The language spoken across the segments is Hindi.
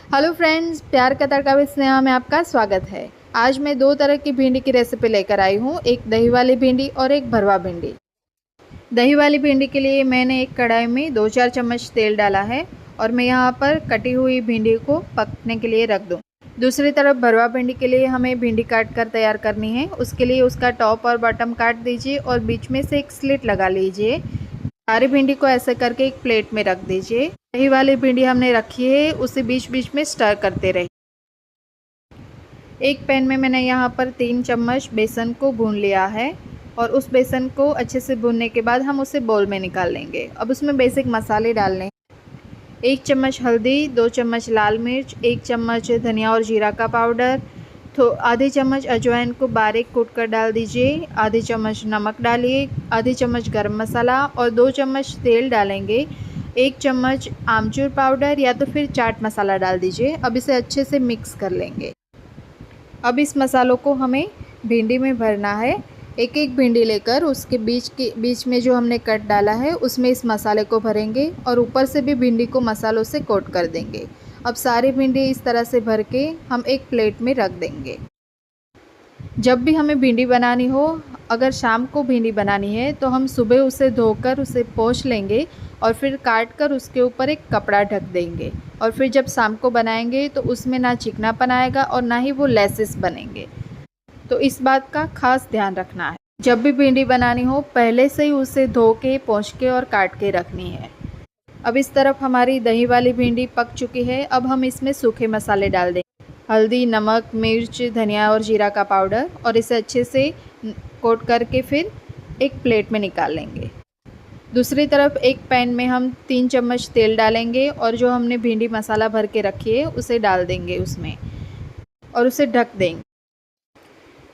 हेलो फ्रेंड्स, प्यार का तड़का विद स्नेहा में आपका स्वागत है। आज मैं दो तरह की भिंडी की रेसिपी लेकर आई हूँ, एक दही वाली भिंडी और एक भरवा भिंडी। दही वाली भिंडी के लिए मैंने एक कढ़ाई में 2-4 चम्मच तेल डाला है और मैं यहाँ पर कटी हुई भिंडी को पकने के लिए रख दूँ। दूसरी तरफ भरवा भिंडी के लिए हमें भिंडी काट कर तैयार करनी है। उसके लिए उसका टॉप और बॉटम काट दीजिए और बीच में से एक स्लिट लगा लीजिए। सारी भिंडी को ऐसे करके एक प्लेट में रख दीजिए। दही वाली भिंडी हमने रखी है, उसे बीच बीच में स्टर करते रहिए। एक पैन में मैंने यहाँ पर 3 चम्मच बेसन को भून लिया है और उस बेसन को अच्छे से भूनने के बाद हम उसे बाउल में निकाल लेंगे। अब उसमें बेसिक मसाले डालने हैं। 1 चम्मच हल्दी, 2 चम्मच लाल मिर्च, 1 चम्मच धनिया और जीरा का पाउडर, तो आधी चम्मच अजवाइन को बारीक कूट कर डाल दीजिए। आधी चम्मच नमक डालिए, आधी चम्मच गरम मसाला और 2 चम्मच तेल डालेंगे। 1 चम्मच आमचूर पाउडर या तो फिर चाट मसाला डाल दीजिए। अब इसे अच्छे से मिक्स कर लेंगे। अब इस मसालों को हमें भिंडी में भरना है। एक एक भिंडी लेकर उसके बीच में जो हमने कट डाला है उसमें इस मसाले को भरेंगे और ऊपर से भी भिंडी को मसालों से कोट कर देंगे। अब सारी भिंडी इस तरह से भर के हम एक प्लेट में रख देंगे। जब भी हमें भिंडी बनानी हो, अगर शाम को भिंडी बनानी है तो हम सुबह उसे धोकर उसे पोंछ लेंगे और फिर काट कर उसके ऊपर एक कपड़ा ढक देंगे और फिर जब शाम को बनाएंगे तो उसमें ना चिकनापन आएगा और ना ही वो लेसेस बनेंगे। तो इस बात का खास ध्यान रखना है। जब भी भिंडी बनानी हो पहले से ही उसे धो के, पोंछ के और काट के रखनी है। अब इस तरफ हमारी दही वाली भिंडी पक चुकी है। अब हम इसमें सूखे मसाले डाल देंगे, हल्दी, नमक, मिर्च, धनिया और जीरा का पाउडर, और इसे अच्छे से कोट करके फिर एक प्लेट में निकाल लेंगे। दूसरी तरफ एक पैन में हम 3 चम्मच तेल डालेंगे और जो हमने भिंडी मसाला भर के रखी है उसे डाल देंगे उसमें और उसे ढक देंगे।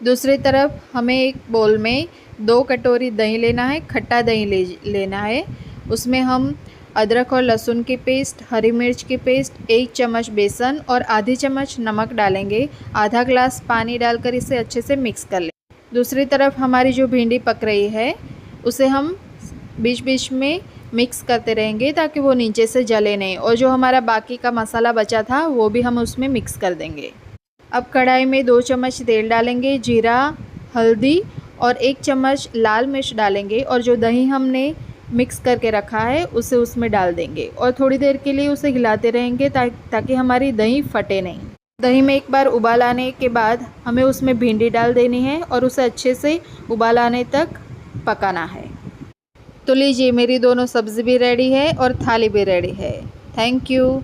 दूसरी तरफ हमें एक बोल में 2 कटोरी दही लेना है, खट्टा दही लेना है। उसमें हम अदरक और लहसुन की पेस्ट, हरी मिर्च की पेस्ट, 1 चम्मच बेसन और आधी चम्मच नमक डालेंगे। आधा ग्लास पानी डालकर इसे अच्छे से मिक्स कर लें। दूसरी तरफ हमारी जो भिंडी पक रही है उसे हम बीच बीच में मिक्स करते रहेंगे ताकि वो नीचे से जले नहीं, और जो हमारा बाकी का मसाला बचा था वो भी हम उसमें मिक्स कर देंगे। अब कढ़ाई में 2 चम्मच तेल डालेंगे, जीरा, हल्दी और 1 चम्मच लाल मिर्च डालेंगे और जो दही हमने मिक्स करके रखा है उसे उसमें डाल देंगे और थोड़ी देर के लिए उसे हिलाते रहेंगे ताकि हमारी दही फटे नहीं। दही में एक बार उबाल आने के बाद हमें उसमें भिंडी डाल देनी है और उसे अच्छे से उबाल आने तक पकाना है। तो लीजिए, मेरी दोनों सब्ज़ी भी रेडी है और थाली भी रेडी है। Thank you.